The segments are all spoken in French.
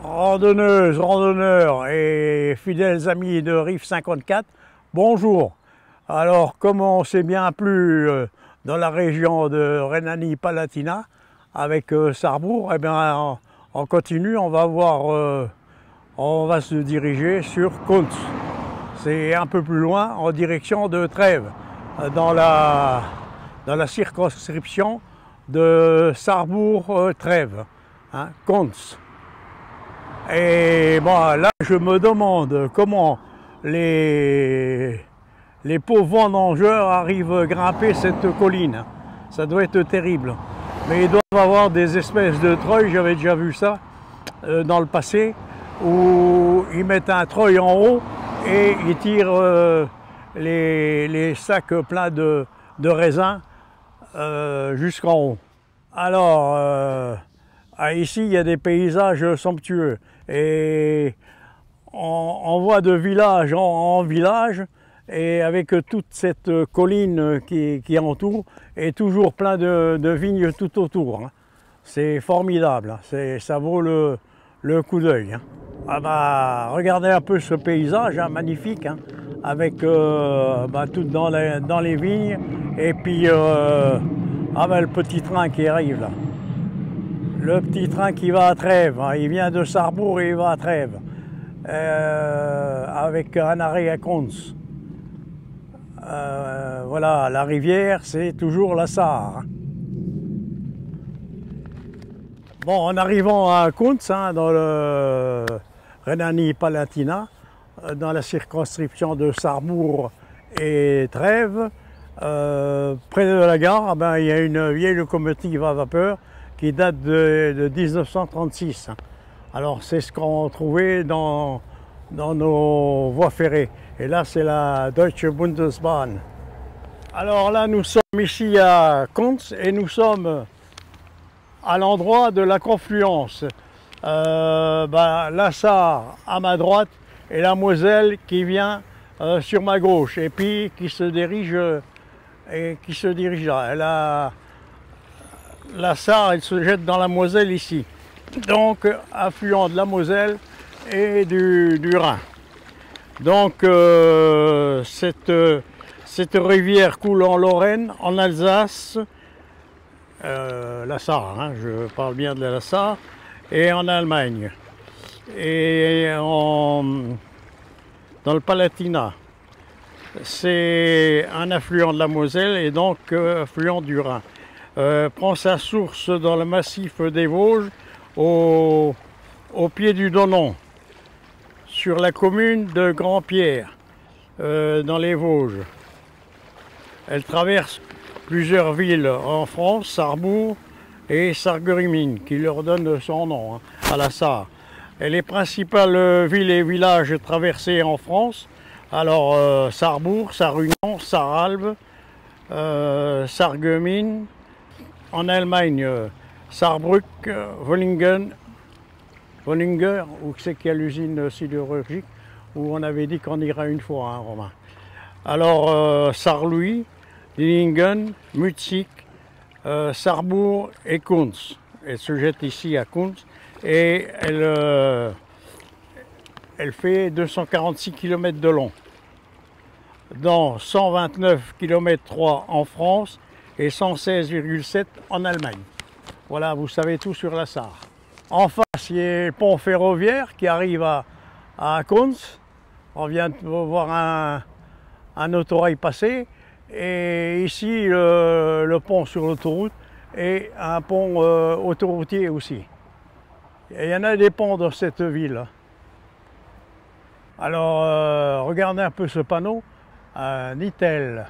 Randonneuses, randonneurs et fidèles amis de Rive 54, bonjour. Alors, comme on s'est bien plu dans la région de Rhénanie-Palatinat avec Sarrebourg, eh bien, on continue, on va se diriger sur Kuntz. C'est un peu plus loin, en direction de Trèves, dans la circonscription de Sarrebourg-Trèves, hein, Kuntz. Et bon, là, je me demande comment les pauvres vendangeurs arrivent à grimper cette colline. Ça doit être terrible. Mais ils doivent avoir des espèces de treuils, j'avais déjà vu ça dans le passé, où ils mettent un treuil en haut et ils tirent les sacs pleins de raisins jusqu'en haut. Alors, ici, il y a des paysages somptueux et on voit de village en village, et avec toute cette colline qui entoure, et toujours plein de vignes tout autour. Hein. C'est formidable, hein. Ça vaut le coup d'œil. Hein. Ah bah, regardez un peu ce paysage, hein, magnifique, hein, avec tout dans les vignes, et puis le petit train qui arrive là. Le petit train qui va à Trèves, hein. Il vient de Sarrebourg et il va à Trèves, avec un arrêt à Kuntz. Voilà, la rivière, c'est toujours la Sarre. Bon, en arrivant à Kuntz, hein, dans le Rhénanie-Palatinat, dans la circonscription de Sarrebourg et Trèves, près de la gare, il y a une vieille locomotive à vapeur qui date de 1936. Alors c'est ce qu'on trouvait dans nos voies ferrées. Et là c'est la Deutsche Bundesbahn. Alors là nous sommes ici à Kuntz et nous sommes à l'endroit de la confluence. La Sarre à ma droite et la Moselle qui vient sur ma gauche et puis qui se dirige là. La Sarre, elle se jette dans la Moselle ici, donc affluent de la Moselle et du Rhin. Donc cette rivière coule en Lorraine, en Alsace, la Sarre, hein, je parle bien de la Sarre, et en Allemagne, et dans le Palatinat. C'est un affluent de la Moselle et donc affluent du Rhin. Prend sa source dans le massif des Vosges, au pied du Donon, sur la commune de Grand-Pierre, dans les Vosges. Elle traverse plusieurs villes en France, Sarrebourg et Sarreguemines, qui leur donnent son nom, hein, à la Sarre. Et les principales villes et villages traversés en France, alors Sarrebourg, Sarre-Union, Sarralbe, Sarreguemines. En Allemagne, Saarbrück, Wollingen, où c'est qu'il y a l'usine sidérurgique, où on avait dit qu'on irait une fois, hein, Romain. Alors, Saarlouis, Dillingen, Mutzig, Sarrebourg et Kuntz. Elle se jette ici à Kuntz et elle fait 246 km de long, dans 129 km 3 en France et 116,7 en Allemagne. Voilà, vous savez tout sur la Sarre. En face, il y a le pont ferroviaire qui arrive à Kuntz. On vient de voir un autorail passer. Et ici, le pont sur l'autoroute et un pont autoroutier aussi. Et il y en a des ponts dans cette ville. Alors, regardez un peu ce panneau. Nittel.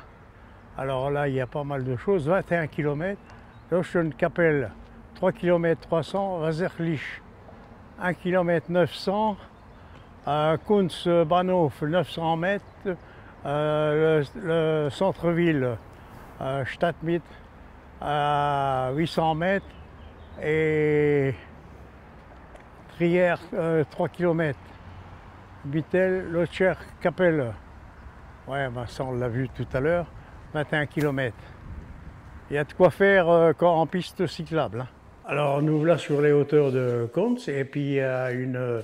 Alors là, il y a pas mal de choses. 21 km, Loschenkapelle, 3 km 300, Wasserlich, 1 km 900, Kuntz-Bahnhof, 900 mètres, le centre-ville, Stadtmitte, à 800 mètres, et Trier, 3 km, Bittel, Loschenkapelle. Ouais, ça on l'a vu tout à l'heure. 21 km. Il y a de quoi faire en piste cyclable. Hein. Alors nous voilà sur les hauteurs de Contes et puis il y a une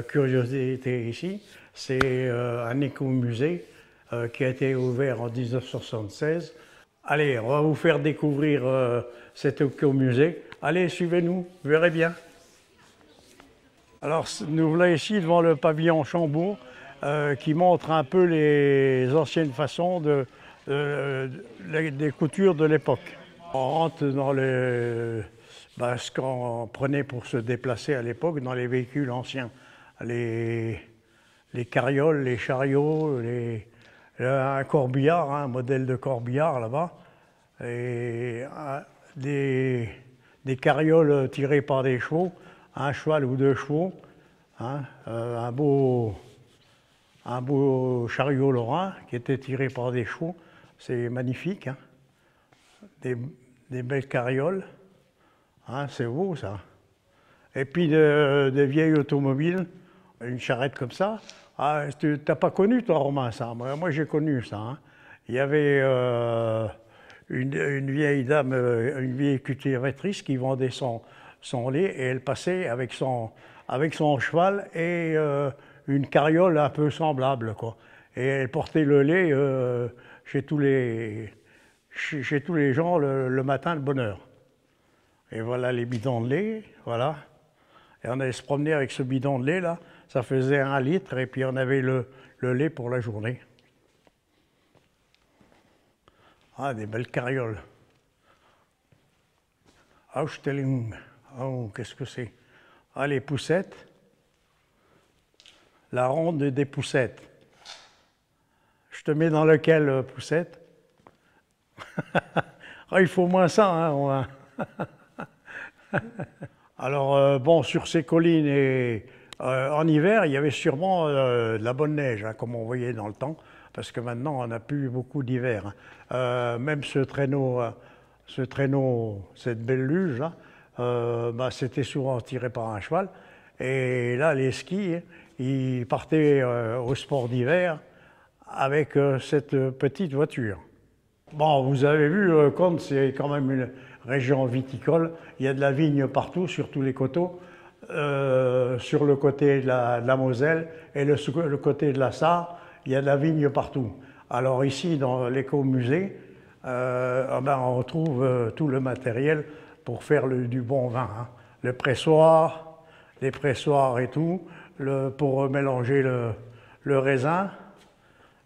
curiosité ici, c'est un écomusée qui a été ouvert en 1976. Allez, on va vous faire découvrir cet écomusée. Allez, suivez-nous, vous verrez bien. Alors nous voilà ici devant le pavillon Chambourg qui montre un peu les anciennes façons des coutures de l'époque. On rentre dans ce qu'on prenait pour se déplacer à l'époque, dans les véhicules anciens. Les carrioles, les chariots, un corbillard, un modèle de corbillard là-bas, et des carrioles tirées par des chevaux, un cheval ou deux chevaux, hein, un beau chariot lorrain qui était tiré par des chevaux, c'est magnifique, hein. Des belles carrioles, hein, c'est beau ça. Et puis des vieilles automobiles, une charrette comme ça. Ah, tu n'as pas connu toi, Romain, ça? Moi j'ai connu ça, hein. Il y avait une vieille dame, une vieille cultivatrice qui vendait son lait et elle passait avec son cheval et une carriole un peu semblable, quoi. Et elle portait le lait chez tous les gens le matin de bonne heure. Et voilà les bidons de lait, voilà. Et on allait se promener avec ce bidon de lait là, ça faisait 1 litre et puis on avait le lait pour la journée. Ah, des belles carrioles. Ausstellung. Oh, qu'est-ce que c'est? Ah, les poussettes. La ronde des poussettes. Je te mets dans lequel, poussette? Ah, il faut moins ça, hein. Alors, bon, sur ces collines, en hiver, il y avait sûrement de la bonne neige, hein, comme on voyait dans le temps, parce que maintenant, on n'a plus beaucoup d'hiver, hein. Même ce traîneau, cette belle luge, là, c'était souvent tiré par un cheval. Et là, les skis, ils partaient au sport d'hiver avec cette petite voiture. Bon, vous avez vu, Contes, c'est quand même une région viticole. Il y a de la vigne partout, sur tous les coteaux, sur le côté de la Moselle et le côté de la Sarre, il y a de la vigne partout. Alors ici, dans l'écomusée, on retrouve tout le matériel pour faire du bon vin, hein. Les pressoirs et tout, pour mélanger le raisin,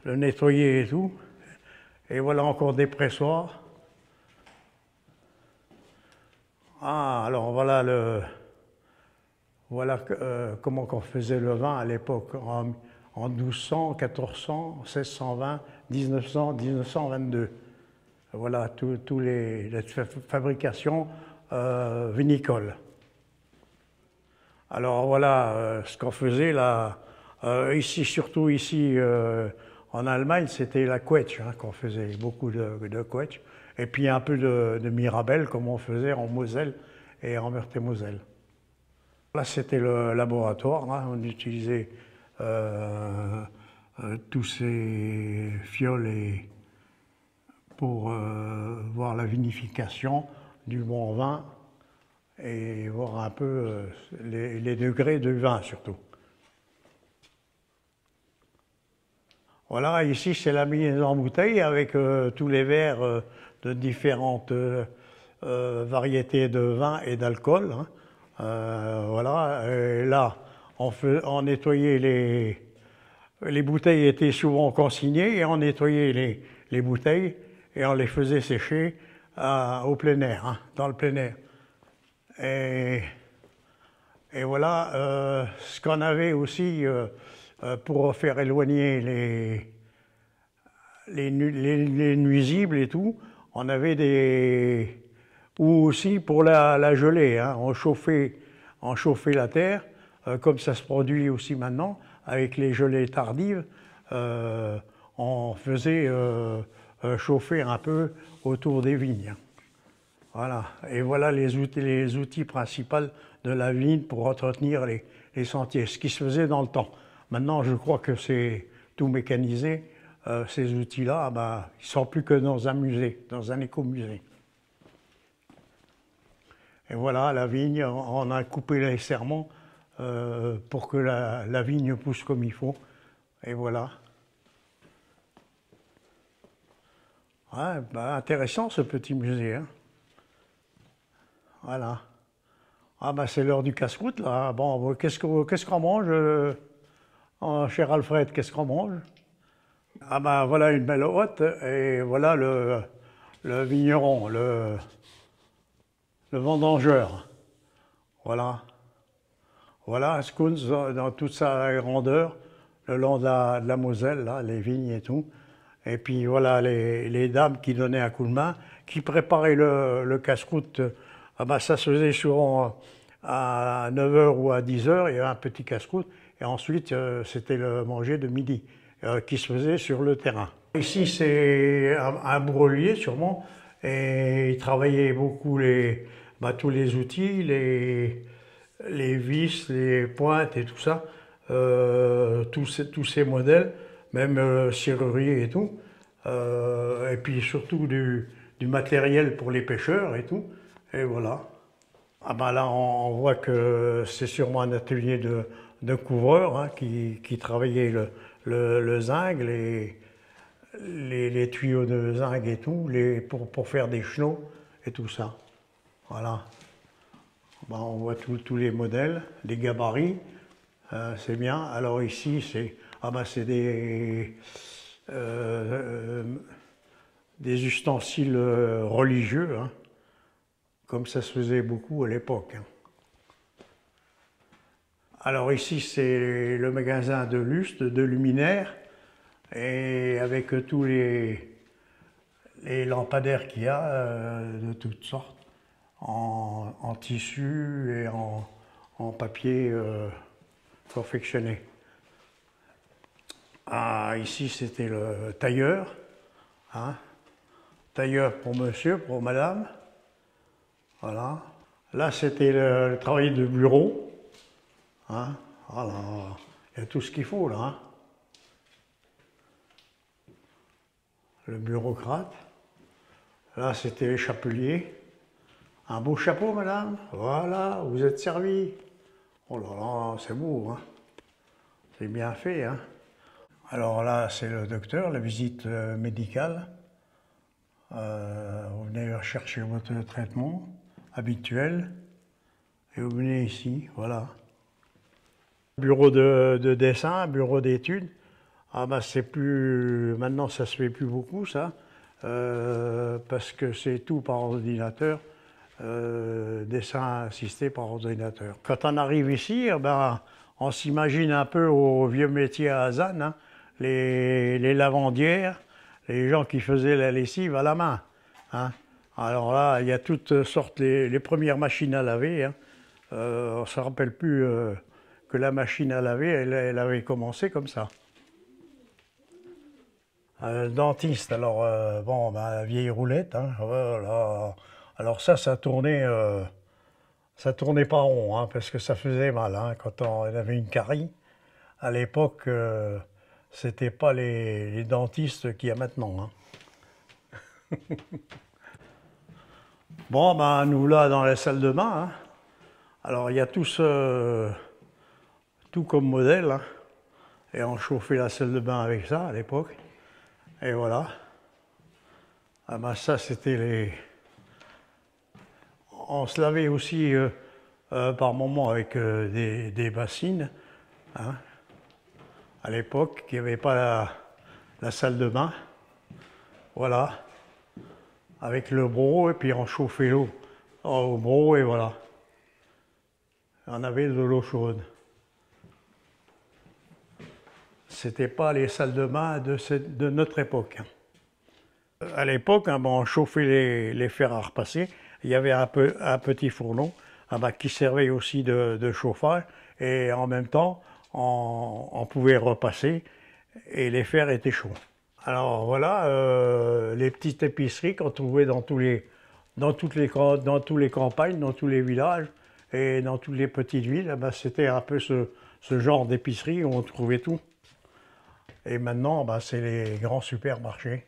le nettoyer et tout. Et voilà encore des pressoirs. Ah, alors voilà comment on faisait le vin à l'époque, en 1200, 1400, 1620, 1900, 1922. Voilà tous les fabrications vinicoles. Alors voilà ce qu'on faisait là, surtout ici en Allemagne, c'était la Quetsch, hein, qu'on faisait, beaucoup de Quetsch. Et puis un peu de Mirabelle, comme on faisait en Moselle et en Meurthe-et-Moselle. Là, c'était le laboratoire, hein, on utilisait tous ces fioles pour voir la vinification du bon vin et voir un peu les degrés de vin surtout. Voilà, ici c'est la mise en bouteille avec tous les verres de différentes variétés de vin et d'alcool, hein. Voilà, et là on nettoyait les bouteilles étaient souvent consignées et on nettoyait les bouteilles et on les faisait sécher au plein air, hein, dans le plein air. Et voilà ce qu'on avait aussi pour faire éloigner les nuisibles et tout, on avait ou aussi pour la gelée, hein, on chauffait la terre, comme ça se produit aussi maintenant, avec les gelées tardives, on faisait chauffer un peu autour des vignes. Voilà, et voilà les outils principaux de la vigne pour entretenir les sentiers, ce qui se faisait dans le temps. Maintenant, je crois que c'est tout mécanisé. Ces outils-là, ils ne sont plus que dans un musée, dans un écomusée. Et voilà, la vigne, on a coupé les serments pour que la vigne pousse comme il faut. Et voilà. Ouais, bah, intéressant ce petit musée, hein. Voilà. Ah bah c'est l'heure du casse-croûte là. Bon, qu'est-ce qu'on mange, cher Alfred, qu'est-ce qu'on mange? Ah bah voilà une belle hôte et voilà le vigneron, le vendangeur. Voilà. Voilà, Scouns dans toute sa grandeur, le long de la Moselle, là, les vignes et tout. Et puis voilà les dames qui donnaient un coup de main, qui préparaient le casse-croûte. Ah bah, ça se faisait souvent à 9 h ou à 10 h, il y avait un petit casse-croûte. Et ensuite, c'était le manger de midi, qui se faisait sur le terrain. Ici, c'est un bourrelier sûrement, et il travaillait beaucoup tous les outils, les vis, les pointes et tout ça, tous ces modèles, même serrurier et tout, et puis surtout du matériel pour les pêcheurs et tout, et voilà. Ah ben là, on voit que c'est sûrement un atelier de couvreur, hein, qui travaillait le zinc, les tuyaux de zinc et tout, pour faire des chenaux et tout ça. Voilà. Ben, on voit tous les modèles, les gabarits, c'est bien. Alors ici, c'est des ustensiles religieux, hein, comme ça se faisait beaucoup à l'époque, hein. Alors ici, c'est le magasin de lustres, de luminaires, et avec tous les lampadaires qu'il y a, de toutes sortes, en tissu et en papier confectionné. Ah, ici, c'était le tailleur, hein. Tailleur pour monsieur, pour madame. Voilà. Là, c'était le travail de bureau, hein. Voilà. Il y a tout ce qu'il faut là, hein. Le bureaucrate. Là, c'était les chapeliers. Un beau chapeau, madame. Voilà, vous êtes servi. Oh là là, c'est beau, hein. C'est bien fait, hein. Alors là, c'est le docteur, la visite médicale. Vous venez chercher votre traitement habituel et vous venez ici, voilà. Bureau de dessin, bureau d'études. Ah bah c'est plus, maintenant ça se fait plus beaucoup ça, parce que c'est tout par ordinateur, dessin assisté par ordinateur. Quand on arrive ici, on s'imagine un peu au vieux métier à Hazan, hein, les lavandières, les gens qui faisaient la lessive à la main, hein. Alors là, il y a toutes sortes, les premières machines à laver, hein. On ne se rappelle plus que la machine à laver, elle avait commencé comme ça. Le dentiste, alors, la vieille roulette, hein, voilà. Alors ça tournait pas rond, hein, parce que ça faisait mal, hein, quand on avait une carie. À l'époque, c'était pas les dentistes qu'il y a maintenant, hein. Bon, nous là dans la salle de bain, hein. Alors il y a tout comme modèle, hein. Et on chauffait la salle de bain avec ça à l'époque. Et voilà. Ah ça c'était on se lavait aussi par moments avec des bassines, hein. À l'époque, il n'y avait pas la salle de bain. Voilà. Avec le broc, et puis on chauffait l'eau au broc, et voilà. On avait de l'eau chaude. C'était pas les salles de bain de notre époque, hein. À l'époque, hein, on chauffait les fers à repasser. Il y avait un petit fourneau qui servait aussi de chauffage, et en même temps, on pouvait repasser et les fers étaient chauds. Alors voilà, les petites épiceries qu'on trouvait dans tous les campagnes, dans tous les villages et dans toutes les petites villes, c'était un peu ce genre d'épicerie où on trouvait tout. Et maintenant, c'est les grands supermarchés.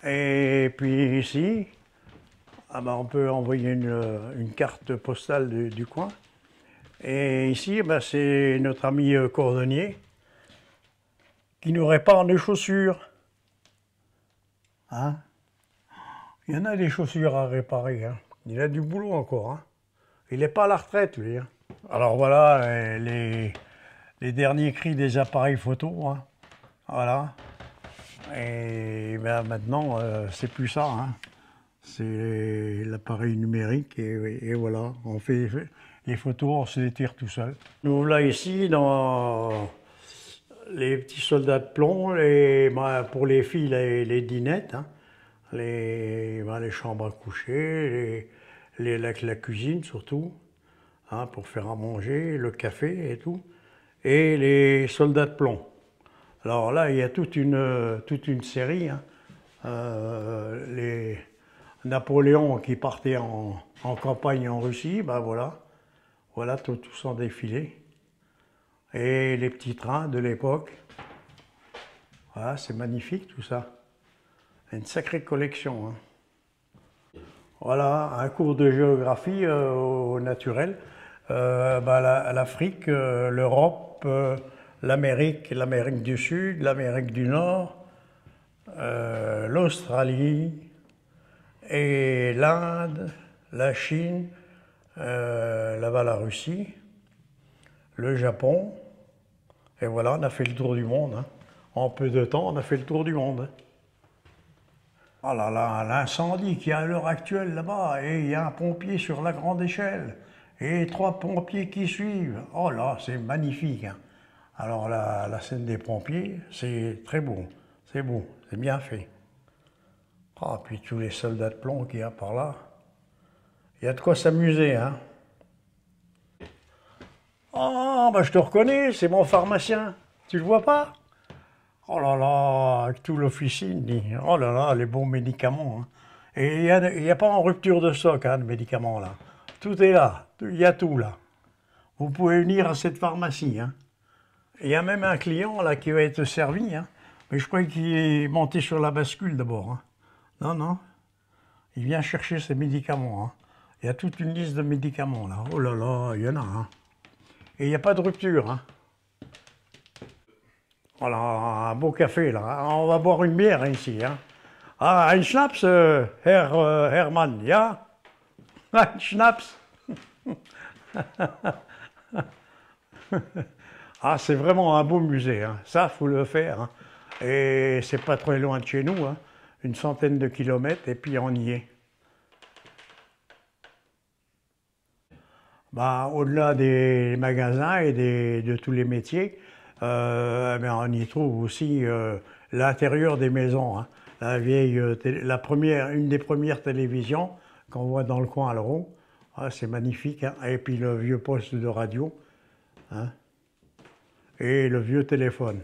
Et puis ici, Ah bah, on peut envoyer une carte postale du coin. Et ici, bah, c'est notre ami cordonnier qui nous répare les chaussures. Hein? Il y en a des chaussures à réparer. Hein. Il a du boulot encore. Hein. Il n'est pas à la retraite, lui. Hein. Alors voilà, les derniers cris des appareils photo. Hein. Voilà. Et ben, maintenant, c'est plus ça. Hein. C'est l'appareil numérique et voilà, on fait les photos, on se les tire tout seul. Nous là ici dans les petits soldats de plomb, pour les filles les dinettes, hein, les chambres à coucher, la cuisine surtout, hein, pour faire à manger, le café et tout, et les soldats de plomb. Alors là, il y a toute une série, hein, les Napoléon qui partait en campagne en Russie, ben voilà tout son défilé. Et les petits trains de l'époque. Voilà, c'est magnifique tout ça. Une sacrée collection. Hein. Voilà, un cours de géographie au naturel. L'Afrique, l'Europe, l'Amérique du Sud, l'Amérique du Nord, l'Australie, et l'Inde, la Chine, là-bas la Russie, le Japon, et voilà, on a fait le tour du monde. Hein. En peu de temps, on a fait le tour du monde. Oh là là, l'incendie qu'il y a à l'heure actuelle là-bas, et il y a un pompier sur la grande échelle, et 3 pompiers qui suivent. Oh là, c'est magnifique. Hein. Alors la scène des pompiers, c'est très beau, c'est bien fait. Ah, puis tous les soldats de plomb qu'il y a par là. Il y a de quoi s'amuser, hein. Ah, bah je te reconnais, c'est mon pharmacien. Tu le vois pas? Oh là là, avec tout l'officine. Oh là là, les bons médicaments. Hein. Et il n'y a pas en rupture de stock, hein, de médicaments, là. Tout est là, il y a tout, là. Vous pouvez venir à cette pharmacie, hein. Il y a même un client, là, qui va être servi, hein. Mais je crois qu'il est monté sur la bascule, d'abord, hein. Non, non, il vient chercher ses médicaments. Hein. Il y a toute une liste de médicaments là. Oh là là, il y en a. Hein. Et il n'y a pas de rupture. Hein. Voilà, un beau café là. On va boire une bière ici. Hein. Ah, un Schnaps, Hermann, ja? Un Schnaps. Ah, c'est vraiment un beau musée. Hein. Ça, faut le faire. Hein. Et c'est pas très loin de chez nous. Hein. Une centaine de kilomètres et puis on y est. Bah, au-delà des magasins et de tous les métiers, on y trouve aussi l'intérieur des maisons. Hein. Une des premières télévisions qu'on voit dans le coin à l'euro. Ah, c'est magnifique. Hein. Et puis le vieux poste de radio. Hein. Et le vieux téléphone.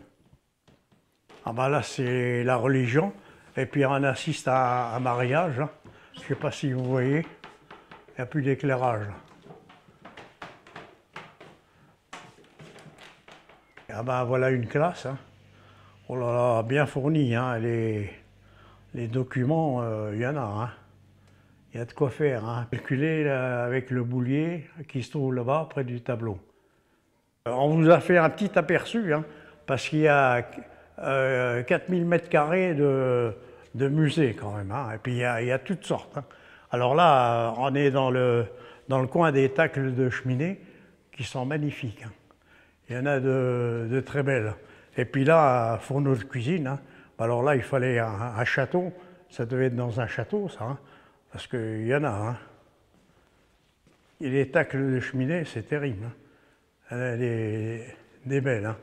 Ah bah là, c'est la religion. Et puis on assiste à un mariage. Hein. Je ne sais pas si vous voyez. Il n'y a plus d'éclairage. Ah ben voilà une classe. Hein. Oh là là, bien fournie. Hein. Les documents, il y en a. Hein. Il y a de quoi faire. Hein. Calculer avec le boulier qui se trouve là-bas près du tableau. On vous a fait un petit aperçu. Hein, parce qu'il y a 4000 m² de musée quand même. Hein. Et puis il y a toutes sortes. Hein. Alors là, on est dans le coin des tacles de cheminée qui sont magnifiques. Hein. Il y en a de très belles. Et puis là, fourneau de cuisine. Hein. Alors là, il fallait un château. Ça devait être dans un château, ça. Hein. Parce qu'il y en a. Hein. Et les tacles de cheminée, c'est terrible. Hein. Il y en a des belles. Hein.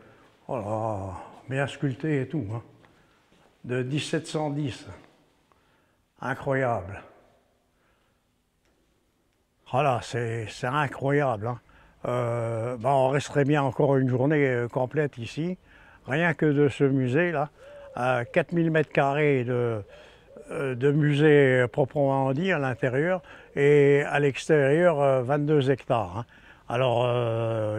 Oh là, bien sculptées et tout. Hein. De 1710. Incroyable. Voilà, c'est incroyable. Hein. On resterait bien encore une journée complète ici, rien que de ce musée-là. 4000 m² de musée proprement dit à l'intérieur et à l'extérieur 22 hectares. Hein. Alors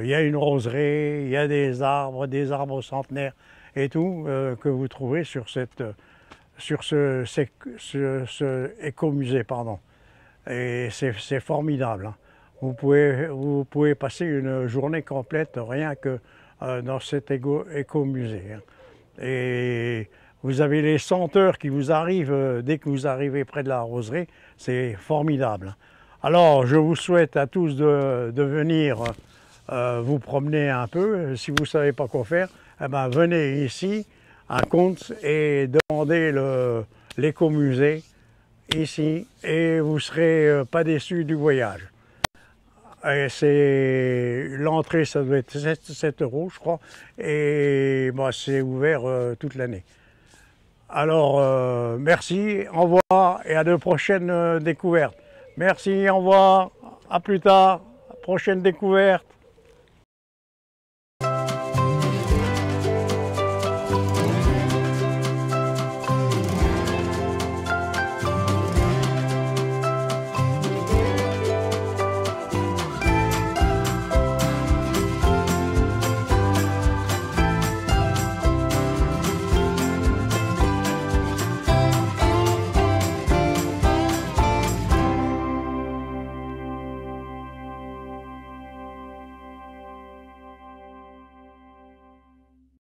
il y a une roseraie, il y a des arbres centenaires et tout que vous trouvez sur ce écomusée, pardon. et c'est formidable, hein. Vous pouvez passer une journée complète rien que dans cet écomusée, hein. Et vous avez les senteurs qui vous arrivent dès que vous arrivez près de la roseraie, c'est formidable. Alors je vous souhaite à tous de venir vous promener un peu. Si vous ne savez pas quoi faire, eh ben, venez ici à Contes et demandez l'écomusée ici et vous ne serez pas déçus du voyage. L'entrée, ça doit être 7 € je crois, et bon, c'est ouvert toute l'année. Alors merci, au revoir et à de prochaines découvertes. Merci, au revoir, à plus tard, prochaine découverte.